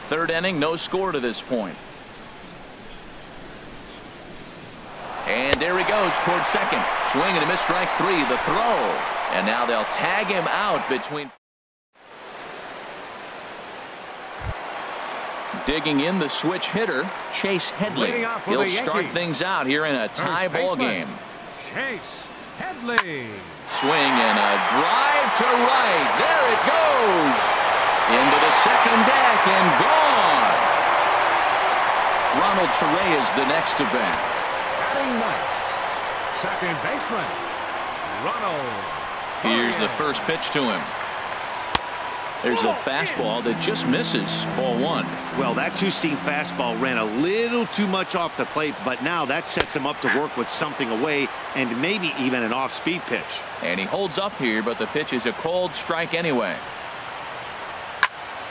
Third inning, no score to this point. And there he goes towards second. Swing and a miss, strike three. The throw. And now they'll tag him out between. Digging in the switch hitter, Chase Headley. He'll start things out here in a tie ball game. Chase Headley. Swing and a drive to right. There it goes. Into the second deck and gone. Ronald Teray is the next to bat. Batting ninth, second baseman, Ronald. Here's the first pitch to him. There's a fastball that just misses. Ball one. Well, that two-seam fastball ran a little too much off the plate, but now that sets him up to work with something away and maybe even an off-speed pitch. And he holds up here, but the pitch is a cold strike anyway.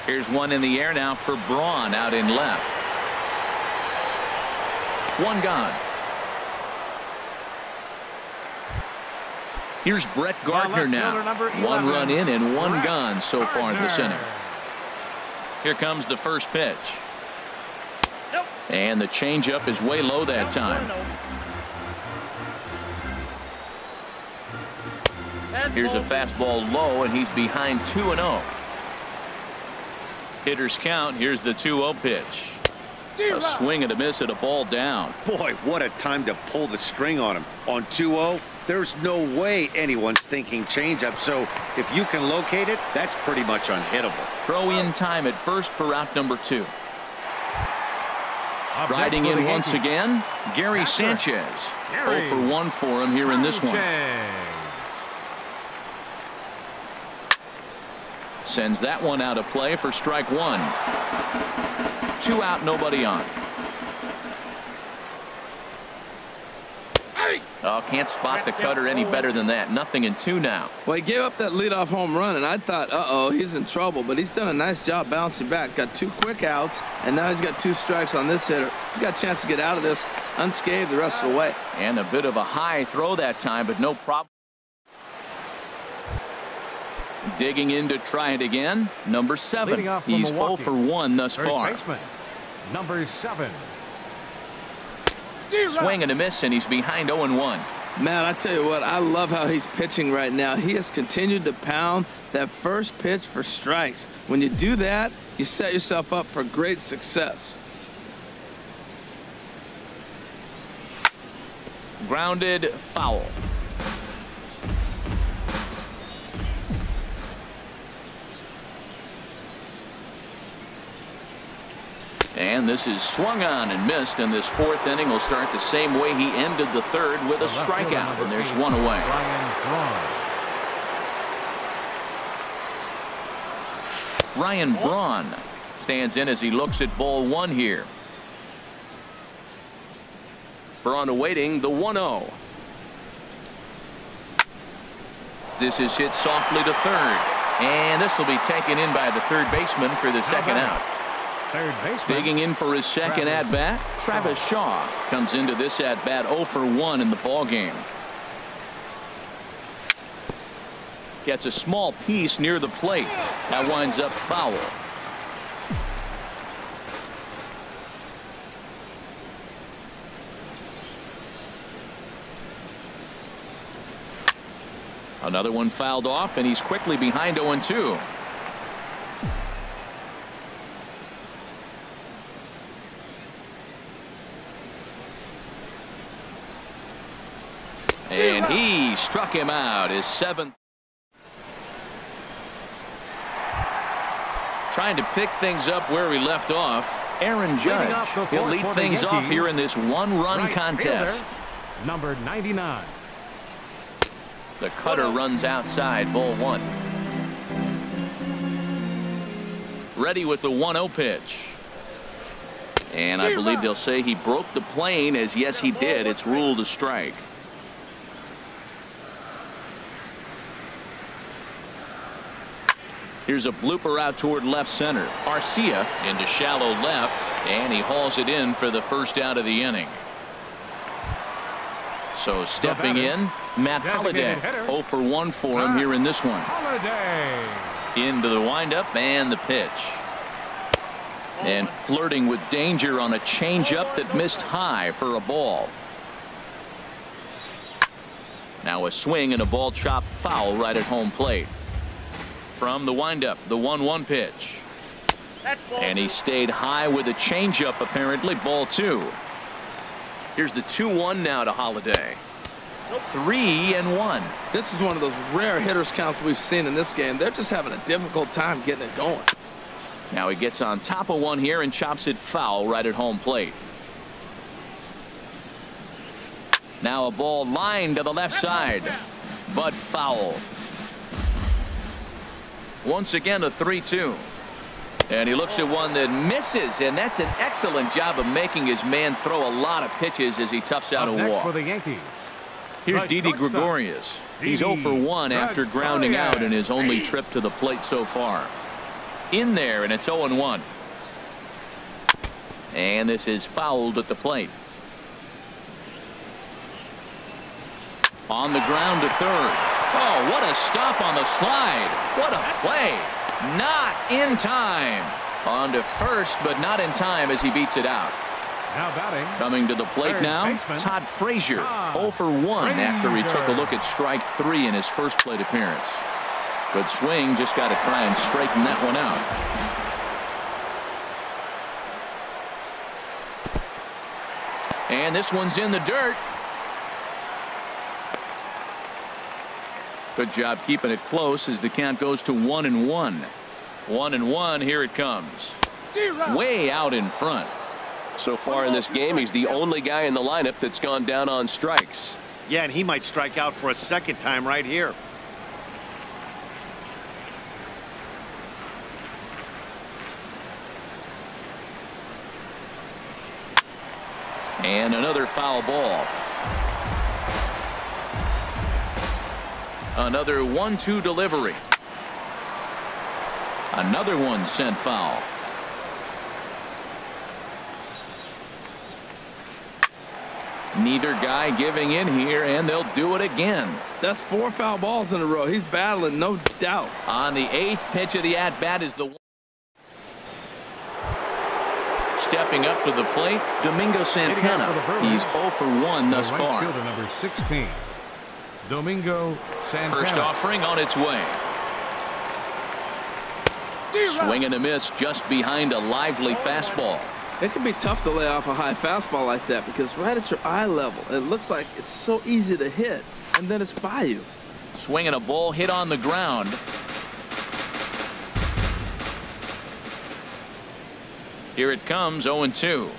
Here's one in the air now for Braun out in left. One gone. Here's Brett Gardner now. One run in and one gone so far in this inning. Here comes the first pitch. And the changeup is way low that time. Here's a fastball low, and he's behind 2-0. Hitters count. Here's the 2-0 pitch. A swing and a miss at a ball down. Boy, what a time to pull the string on him. On 2-0, there's no way anyone's thinking changeup. So if you can locate it, that's pretty much unhittable. Throw in time at first for out number 2. Riding in once again, Gary Sanchez. 0 for 1 for him here in this one. Sends that one out of play for strike one. 2 out, nobody on. Oh, can't spot the cutter any better than that. 0-2 now. Well, he gave up that leadoff home run, and I thought, uh-oh, he's in trouble. But he's done a nice job bouncing back. Got 2 quick outs, and now he's got 2 strikes on this hitter. He's got a chance to get out of this unscathed the rest of the way. And a bit of a high throw that time, but no problem. Digging in to try it again. Number 7. He's 0 for 1 thus far. Baseman, number 7. Swing and a miss, and he's behind 0-1. Man, I tell you what, I love how he's pitching right now. He has continued to pound that first pitch for strikes. When you do that, you set yourself up for great success. Grounded foul. And this is swung on and missed, and this 4th inning will start the same way he ended the 3rd with a strikeout, and there's 1 away. Ryan Braun stands in as he looks at ball 1 here. Braun awaiting the 1-0. This is hit softly to third, and this will be taken in by the third baseman for the second out. Third baseman. Digging in for his second at-bat, Travis Shaw comes into this at-bat 0 for 1 in the ball game. Gets a small piece near the plate. That winds up foul. Another one fouled off, and he's quickly behind 0-2. And he struck him out, his 7th. Trying to pick things up where he left off. Aaron Judge. He'll lead things off here in this 1-run contest. Number 99. The cutter runs outside, ball 1. Ready with the 1-0 pitch. And I believe they'll say he broke the plane, as yes he did. It's ruled a strike. Here's a blooper out toward left center. Arcia into shallow left, and he hauls it in for the first out of the inning. So stepping in, Matt Holliday. 0 for 1 for him here in this one. Into the windup and the pitch. And flirting with danger on a changeup that missed high for a ball. Now a swing and a ball chopped foul right at home plate. From the windup, the 1-1 pitch. And he stayed high with a changeup, apparently. Ball 2. Here's the 2-1 now to Holiday. 3-1. This is one of those rare hitters counts we've seen in this game. They're just having a difficult time getting it going. Now he gets on top of one here and chops it foul right at home plate. Now a ball lined to the left side, but foul. Once again a 3-2. And he looks at one that misses, and that's an excellent job of making his man throw a lot of pitches as he toughs out a walk. For the Yankees. Here's Didi Gregorius. He's 0 for 1 after grounding out in his only trip to the plate so far. In there, and it's 0-1. And this is fouled at the plate. On the ground to third. Oh, what a stop on the slide. What a play. Not in time. On to first, but not in time as he beats it out. Now batting. Coming to the plate now, Todd Frazier. 0 for 1 after he took a look at strike 3 in his first plate appearance. Good swing, just got to try and straighten that one out. And this one's in the dirt. Good job keeping it close as the count goes to 1-1. 1-1, here it comes. Way out in front. So far in this game, he's the only guy in the lineup that's gone down on strikes. Yeah, and he might strike out for a second time right here. And another foul ball. Another 1-2 delivery. Another one sent foul. Neither guy giving in here, and they'll do it again. That's 4 foul balls in a row. He's battling, no doubt. On the 8th pitch of the at-bat is the one. Stepping up to the plate, Domingo Santana. He's 0 for 1 thus far. Fielder number 16, Domingo Santana. First offering on its way. Swing and a miss just behind a lively fastball. It can be tough to lay off a high fastball like that because right at your eye level, it looks like it's so easy to hit, and then it's by you. Swinging a ball hit on the ground. Here it comes, 0-2.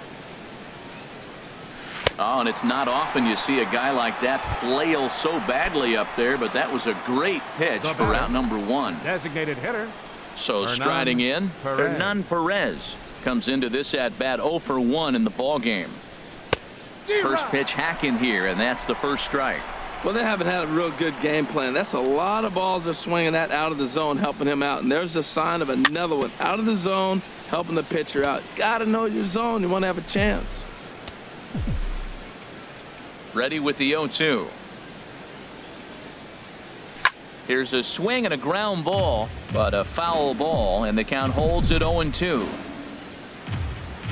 Oh, and it's not often you see a guy like that flail so badly up there, but that was a great pitch for route number 1. Designated hitter. So striding in, Hernan Perez comes into this at-bat 0 for 1 in the ball game. First pitch hack in here, and that's the first strike. Well, they haven't had a real good game plan. That's a lot of balls they're swinging at out of the zone, helping him out. And there's a sign of another one out of the zone, helping the pitcher out. Got to know your zone. You want to have a chance. Ready with the 0-2. Here's a swing and a ground ball, but a foul ball, and the count holds at 0-2.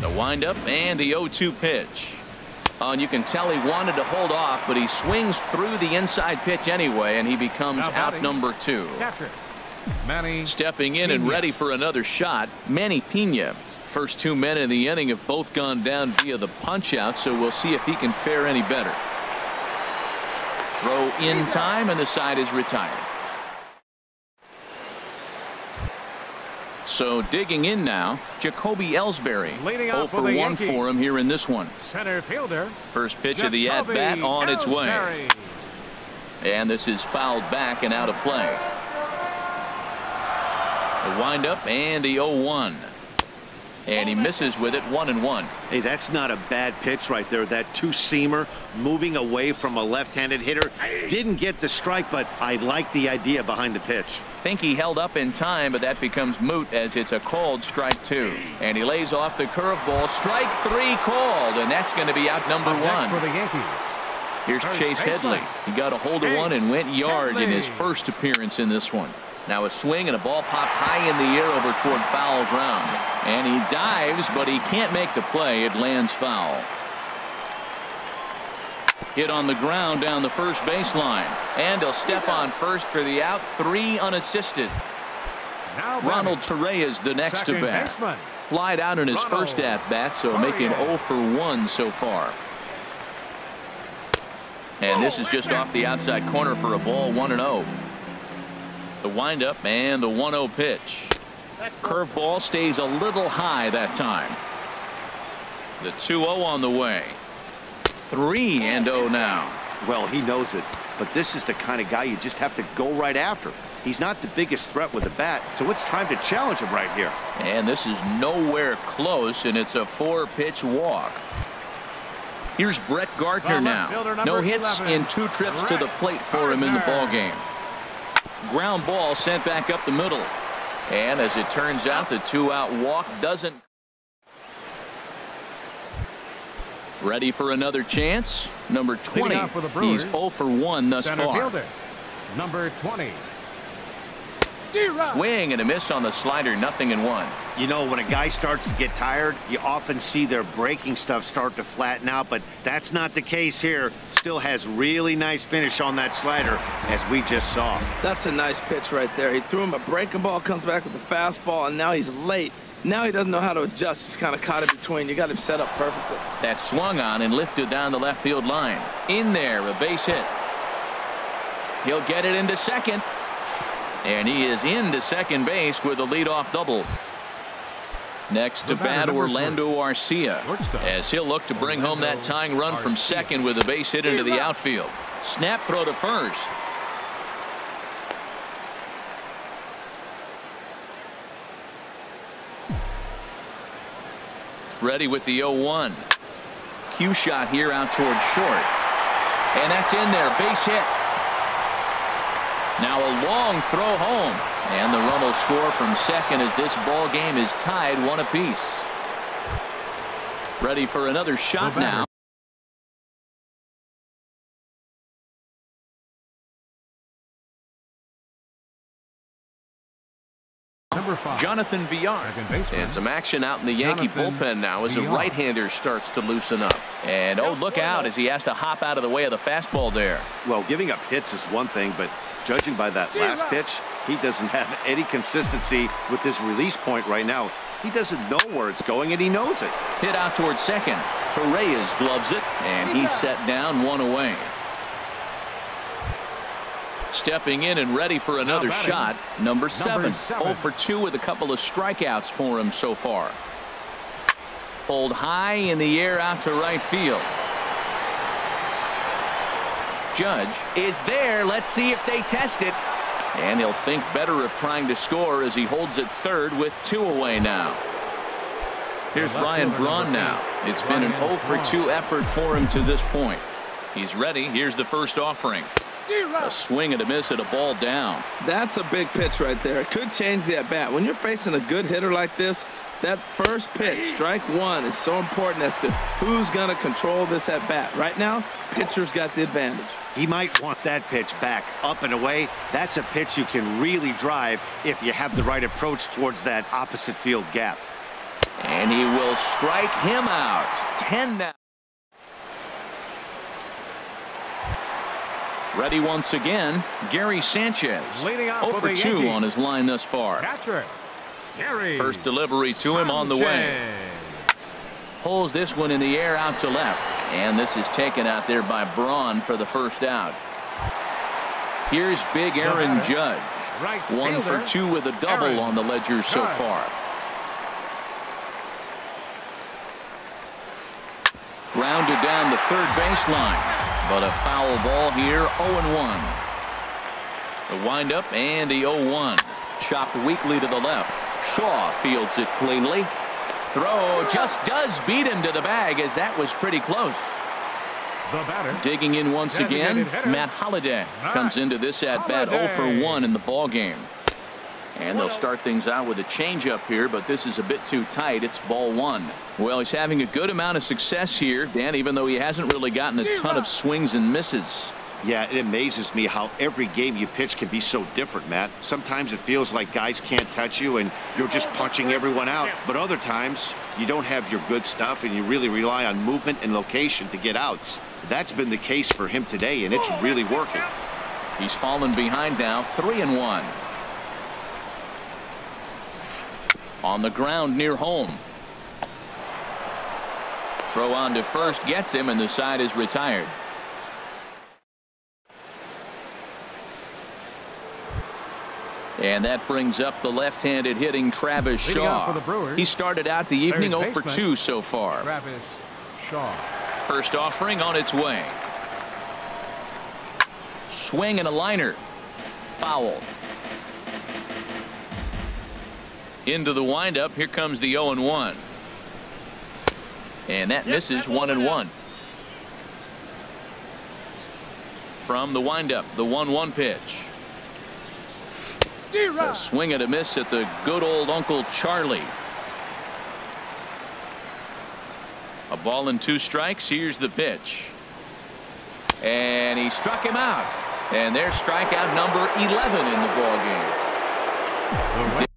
The windup and the 0-2 pitch. Oh, and you can tell he wanted to hold off, but he swings through the inside pitch anyway, and he becomes out number 2. Manny Stepping in and ready for another shot, Manny Pena. First 2 men in the inning have both gone down via the punch out, so we'll see if he can fare any better. Throw in time, and the side is retired. So digging in now, Jacoby Ellsbury. 0 for 1 for him here in this one. Center fielder. First pitch of the at-bat on its way. And this is fouled back and out of play. The windup and the 0-1. And he misses with it, 1-1. Hey, that's not a bad pitch right there. That two-seamer moving away from a left-handed hitter. Didn't get the strike, but I like the idea behind the pitch. Think he held up in time, but that becomes moot as it's a called strike 2. And he lays off the curveball. Strike 3 called, and that's going to be out number 1. For the Yankees. Here's Chase Headley. He got a hold of one and went yard in his first appearance in this one. Now a swing and a ball popped high in the air over toward foul ground. And he dives, but he can't make the play. It lands foul. Hit on the ground down the first baseline. And he'll step on first for the out. 3 unassisted. Ronald Torreyes the next to bat. Flied out in his first at-bat, so making 0 for 1 so far. And this is just off the outside corner for a ball, 1-0. The windup and the 1-0 pitch. Curveball stays a little high that time. The 2-0 on the way. 3-0 now. Well, he knows it, but this is the kind of guy you just have to go right after. He's not the biggest threat with the bat, so it's time to challenge him right here. And this is nowhere close, and it's a 4-pitch walk. Here's Brett Gardner now. No hits in 2 trips to the plate for him in the ballgame. Ground ball sent back up the middle. And as it turns out, the 2-out walk doesn't. Ready for another chance. Number 20. He's 0 for 1 thus far. Number 20. Swing and a miss on the slider. 0-1. You know, when a guy starts to get tired, you often see their breaking stuff start to flatten out, but that's not the case here. Still has really nice finish on that slider, as we just saw. That's a nice pitch right there. He threw him a breaking ball, comes back with the fastball, and now he's late. Now he doesn't know how to adjust. He's kind of caught in between. You got him set up perfectly. That swung on and lifted down the left field line. In there, a base hit. He'll get it into second. And he is into second base with a leadoff double. Next to bat, Orlando Arcia, as he'll look to bring home that tying run from second with a base hit into the outfield. Snap throw to first. Ready with the 0-1. Cue shot here out towards short. And that's in there. Base hit. Now a long throw home. And the run will score from second as this ball game is tied 1 apiece. Ready for another shot now. Jonathan Villar. And some action out in the Yankee bullpen now as a right-hander starts to loosen up. And oh, look out as he has to hop out of the way of the fastball there. Well, giving up hits is one thing, but judging by that last pitch, he doesn't have any consistency with his release point right now. He doesn't know where it's going, and he knows it. Hit out towards second. Torreyes gloves it, and he's set down 1 away. Stepping in and ready for another shot, number 7. 0 for 2 with a couple of strikeouts for him so far. Pulled high in the air out to right field. Judge is there. Let's see if they test it. And he'll think better of trying to score as he holds it third with 2 away now. Here's Ryan Braun now. It's been an 0 for 2 effort for him to this point. He's ready. Here's the first offering. A swing and a miss at a ball down. That's a big pitch right there. It could change the at-bat. When you're facing a good hitter like this, that first pitch, strike 1, is so important as to who's going to control this at-bat. Right now, pitcher's got the advantage. He might want that pitch back, up and away. That's a pitch you can really drive if you have the right approach towards that opposite field gap. And he will strike him out. 10 now. Ready once again, Gary Sanchez. 0 for 2 on his line thus far. First delivery to him on the way. Pulls this one in the air out to left. And this is taken out there by Braun for the first out. Here's big Aaron Judge. 1 for 2 with a double on the ledger so far. Grounded down the third baseline. But a foul ball here, 0-1. The windup and the 0-1. Chopped weakly to the left. Shaw fields it cleanly. Throw just does beat him to the bag as that was pretty close. Digging in once again, Matt Holliday comes into this at-bat 0 for 1 in the ball game. And they'll start things out with a changeup here, but this is a bit too tight. It's ball 1. Well, he's having a good amount of success here, Dan, even though he hasn't really gotten a ton of swings and misses. Yeah, it amazes me how every game you pitch can be so different, Matt. Sometimes it feels like guys can't touch you and you're just punching everyone out. But other times you don't have your good stuff and you really rely on movement and location to get outs. That's been the case for him today, and it's really working. He's fallen behind now, 3-1. On the ground near home. Throw on to first gets him, and the side is retired. And that brings up the left-handed hitting Travis Shaw. He started out the evening 0 for 2 so far. Travis Shaw. First offering on its way. Swing and a liner. Foul. Into the windup. Here comes the 0-1. And that misses 1-1. From the windup, the 1-1 pitch. A swing and a miss at the good old Uncle Charlie. A ball and 2 strikes. Here's the pitch. And he struck him out. And there's strikeout number 11 in the ball game.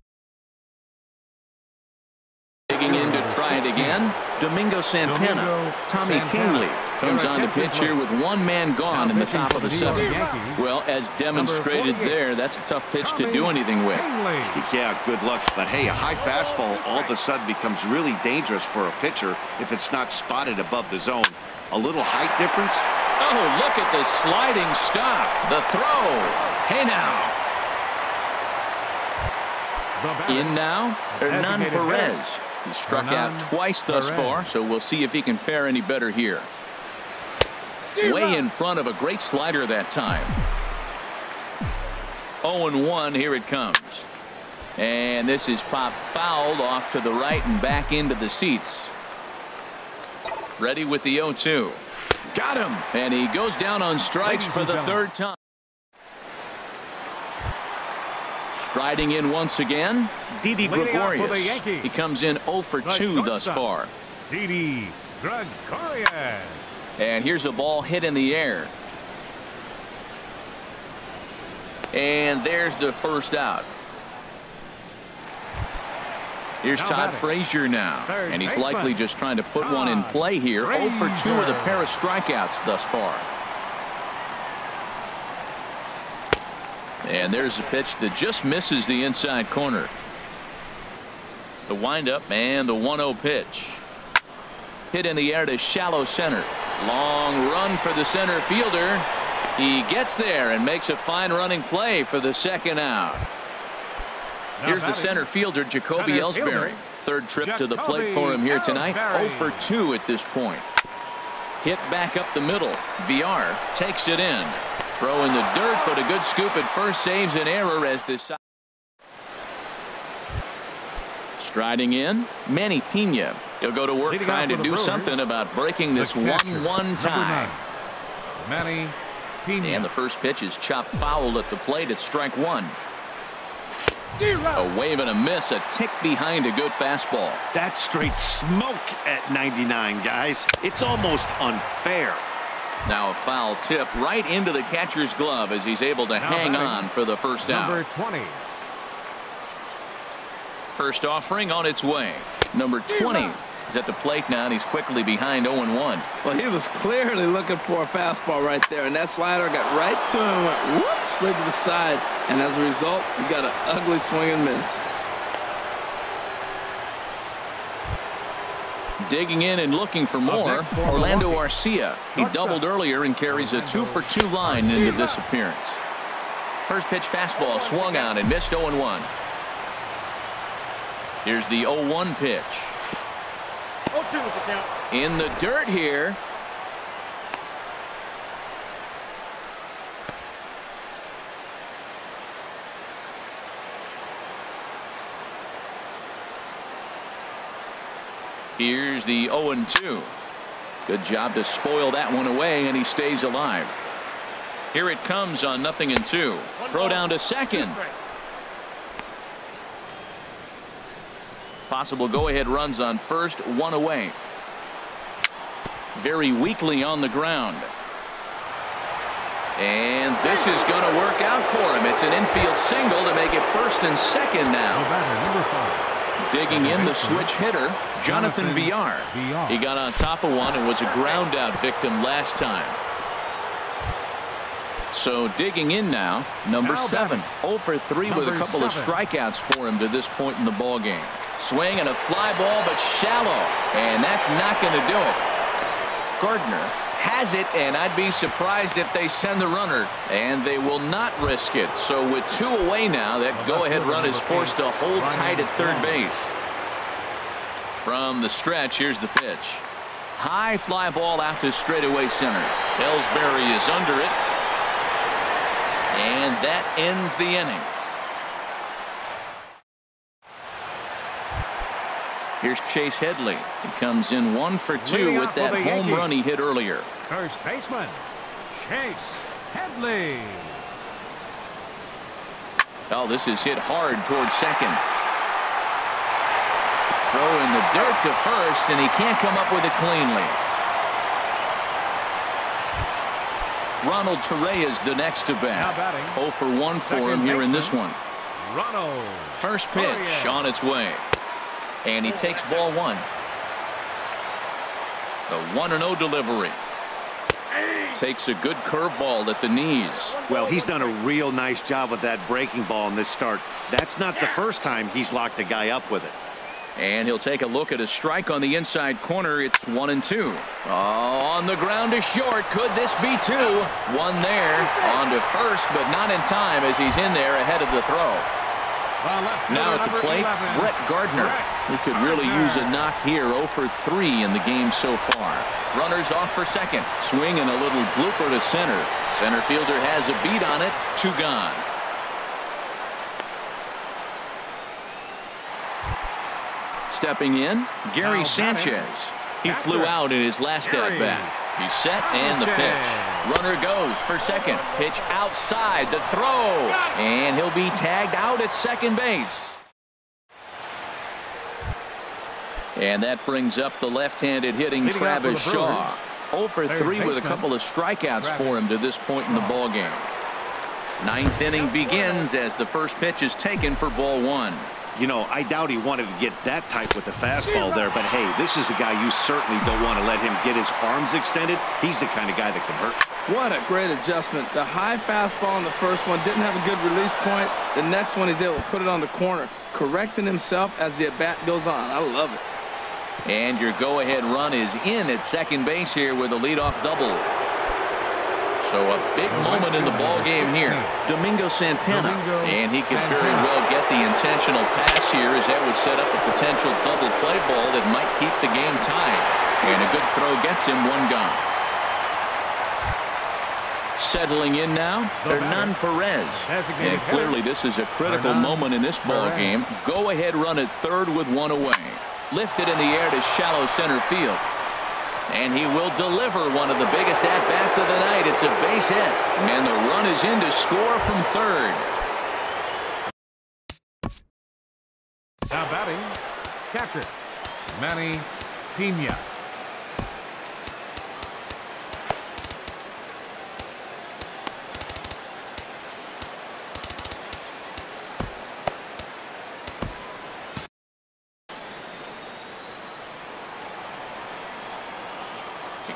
Digging in to try it again. Domingo Santana. Tommy Kingley comes on to pitch here with 1 man gone in the top of the 7th. Well, as demonstrated there, that's a tough pitch to do anything with. Yeah, good luck. But hey, a high fastball all of a sudden becomes really dangerous for a pitcher if it's not spotted above the zone. A little height difference. Oh, look at the sliding stop. The throw. Hey now. In now, Hernan Perez. He struck out twice thus far, so we'll see if he can fare any better here. Way in front of a great slider that time. 0-1, here it comes. And this is popped fouled off to the right and back into the seats. Ready with the 0-2. Got him. And he goes down on strikes for the 3rd time. Striding in once again, Didi Gregorius. He comes in 0 for 2 thus far. Didi Gregorius. And here's a ball hit in the air. And there's the first out. Here's Todd Frazier now. And he's likely just trying to put one in play here. 0 for 2 with a pair of strikeouts thus far. And there's a pitch that just misses the inside corner. The windup and the 1-0 pitch. Hit in the air to shallow center. Long run for the center fielder. He gets there and makes a fine running play for the 2nd out. Here's the center fielder, Jacoby Ellsbury. 3rd trip to the plate for him here tonight. 0 for 2 at this point. Hit back up the middle. VR takes it in. Throw in the dirt, but a good scoop at first saves an error as this. Striding in, Manny Pena. He'll go to work trying to do something about breaking this 1-1 tie. Manny Pena. And the first pitch is chopped foul at the plate at strike 1. A wave and a miss, a tick behind a good fastball. That's straight smoke at 99, guys. It's almost unfair. Now a foul tip right into the catcher's glove as he's able to hang on for the first out. Number 20. First offering on its way. Number 20 is at the plate now, and he's quickly behind 0-1. Well, he was clearly looking for a fastball right there, and that slider got right to him, went whoop, slid to the side, and as a result, he got an ugly swing and miss. Digging in and looking for more, Orlando Arcia. He doubled earlier and carries a 2 for 2 line into this appearance. First pitch fastball swung on and missed 0-1. Here's the 0-1 pitch. 0-2 with the count. In the dirt here. Here's the 0-2. Good job to spoil that one away, and he stays alive. Here it comes on 0-2. Throw down to second. Possible go-ahead runs on first, 1 away. Very weakly on the ground. And this is going to work out for him. It's an infield single to make it first and second now. Number 5. Digging in the switch hitter, Jonathan Villar. He got on top of one and was a ground out victim last time. So digging in now, number 7. 0 for 3 with a couple of strikeouts for him to this point in the ball game. Swing and a fly ball, but shallow, and that's not going to do it. Gardner has it, and I'd be surprised if they send the runner, and they will not risk it. So with 2 away now, that go-ahead run is forced to hold tight at third base. From the stretch, here's the pitch. High fly ball out to straightaway center. Ellsbury is under it, and that ends the inning. Here's Chase Headley. He comes in 1 for 2 with that home run he hit earlier. First baseman, Chase Headley. Oh, this is hit hard towards second. Throw in the dirt to first, and he can't come up with it cleanly. Ronald Torreyes the next to bat. 0 for 1 for him here in this one. Ronald. First pitch on its way. And he takes ball 1. The 1-0 delivery. Takes a good curveball at the knees. Well, he's done a real nice job with that breaking ball in this start. That's not the first time he's locked a guy up with it. And he'll take a look at a strike on the inside corner. It's 1-2. Oh, on the ground to short. Could this be 2? 1 there. On to first, but not in time as he's in there ahead of the throw. Now at the plate, Brett Gardner. He could really use a knock here. 0 for 3 in the game so far. Runners off for second. Swing and a little blooper to center. Center fielder has a beat on it. 2 gone. Stepping in, Gary Sanchez. He flew out in his last at-bat. He's set and the pitch. Runner goes for second. Pitch outside the throw. And he'll be tagged out at second base. And that brings up the left-handed hitting Travis Shaw. 0 for 3 with a couple of strikeouts for him to this point in the ball game. 9th inning begins as the first pitch is taken for ball 1. You know, I doubt he wanted to get that type with the fastball there, but hey, this is a guy you certainly don't want to let him get his arms extended. He's the kind of guy that can hurt. What a great adjustment. The high fastball in the first one didn't have a good release point. The next one he's able to put it on the corner, correcting himself as the at-bat goes on. I love it. And your go-ahead run is in at second base here with a leadoff double. So a big moment in the ball game here. Domingo Santana. And he could very well get the intentional pass here, as that would set up a potential double play ball that might keep the game tied. And a good throw gets him 1 gone. Settling in now, Hernan Perez. And clearly this is a critical moment in this ball game. Go-ahead run at third with 1 away. Lifted in the air to shallow center field. And he will deliver one of the biggest at-bats of the night. It's a base hit. And the run is in to score from third. Now batting, catcher, Manny Pena.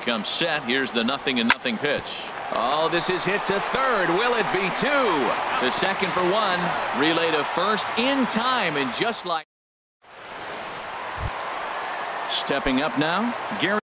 Comes set. Here's the 0-0 pitch. Oh, this is hit to third. Will it be 2? The second for 1. Relay to first in time, and just like. Stepping up now, Gary.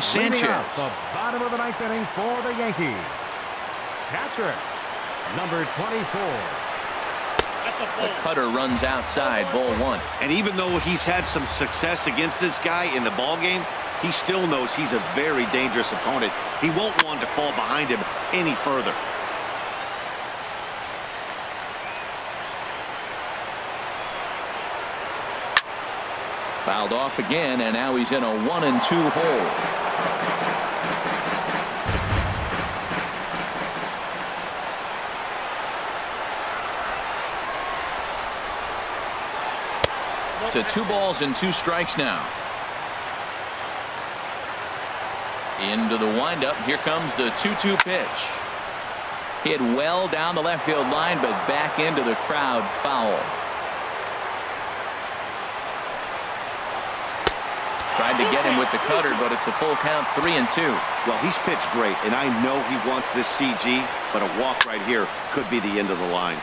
Sanchez. The bottom of the 9th inning for the Yankees. Catcher, number 24. The cutter runs outside, ball 1. And even though he's had some success against this guy in the ball game, he still knows he's a very dangerous opponent. He won't want to fall behind him any further. Fouled off again, and now he's in a 1-2 hole. To 2 balls and 2 strikes now. Into the windup. Here comes the 2-2 pitch. Hit well down the left field line, but back into the crowd, foul. Tried to get him with the cutter, but it's a full count, 3-2. Well, he's pitched great, and I know he wants this CG, but a walk right here could be the end of the line.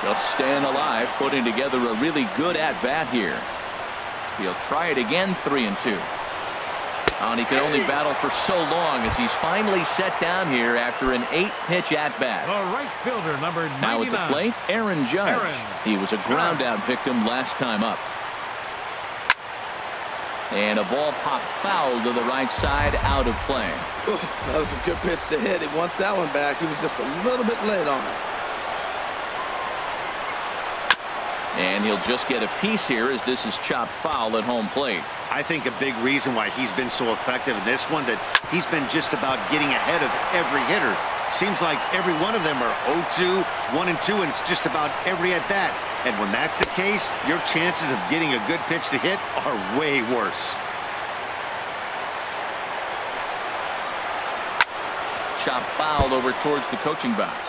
Just staying alive, putting together a really good at-bat here. He'll try it again, 3-2. And he can only battle for so long as he's finally set down here after an 8-pitch at-bat. The right fielder, number 99. Now at the plate, Aaron Judge. He was a ground-out victim last time up. And a ball popped foul to the right side, out of play. Ooh, that was a good pitch to hit. He wants that one back. He was just a little bit late on it. And he'll just get a piece here as this is chopped foul at home plate. I think a big reason why he's been so effective in this one, that he's been just about getting ahead of every hitter. Seems like every one of them are 0-2, 1-2, and it's just about every at bat. And when that's the case, your chances of getting a good pitch to hit are way worse. Chop foul over towards the coaching box.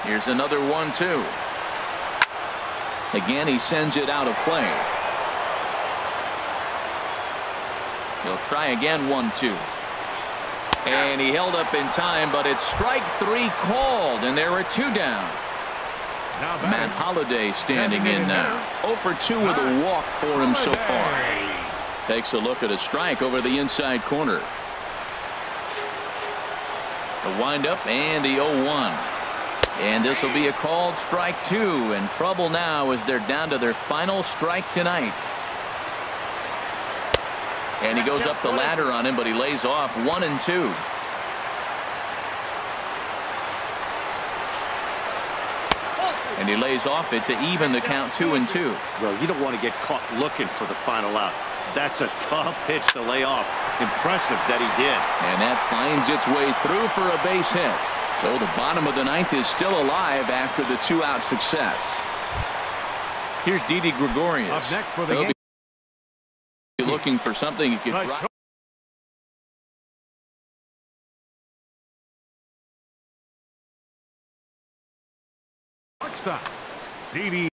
Here's another 1-2. Again, he sends it out of play. He'll try again, 1-2. And he held up in time, but it's strike 3 called, and there are 2 down. Matt Holliday standing in now. 0-for-2 with a walk for him so far. Takes a look at a strike over the inside corner. The windup and the 0-1. And this will be a called strike 2, and trouble now as they're down to their final strike tonight. And he goes up the ladder on him, but he lays off 1-2. And he lays off it to even the count, 2-2. Well, you don't want to get caught looking for the final out. That's a tough pitch to lay off. Impressive that he did. And that finds its way through for a base hit. So the bottom of the 9th is still alive after the 2-out success. Here's Didi Gregorius. Up next for the game. Looking for something he could drop. Stop. Didi.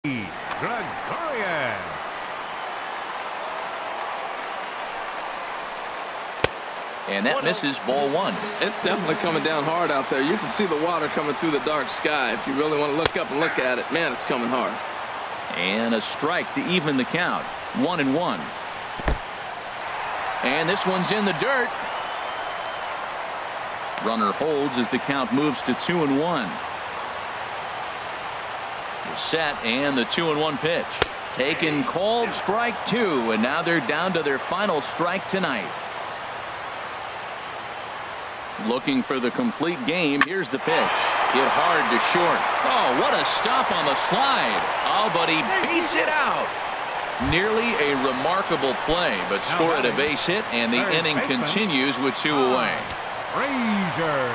Gregorius. And that misses, ball 1. It's definitely coming down hard out there. You can see the water coming through the dark sky. If you really want to look up and look at it, man, it's coming hard. And a strike to even the count, 1-1. And this one's in the dirt. Runner holds as the count moves to 2-1. They're set, and the 2-1 pitch. Taken, called strike 2, and now they're down to their final strike tonight. Looking for the complete game. Here's the pitch. Hit hard to short. Oh, what a stop on the slide. Oh, but he beats it out. Nearly a remarkable play, but score at a base hit, and the inning continues with 2 away. Frazier.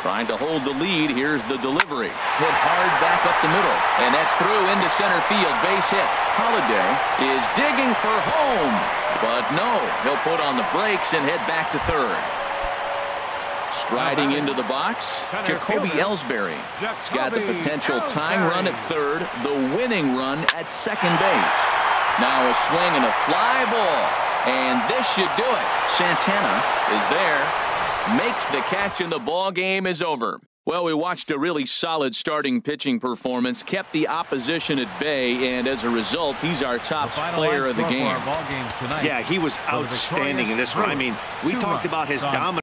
Trying to hold the lead. Here's the delivery. Hit hard back up the middle, and that's through into center field. Base hit. Holliday is digging for home, but no, he'll put on the brakes and head back to third. Striding into the box, Jacoby Ellsbury. He's got the potential tying run at third, the winning run at second base. Now a swing and a fly ball, and this should do it. Santana is there, makes the catch, and the ball game is over. Well, we watched a really solid starting pitching performance, kept the opposition at bay, and as a result, he's our top player of the game. Yeah, he was outstanding in this one. I mean, we talked about his dominance.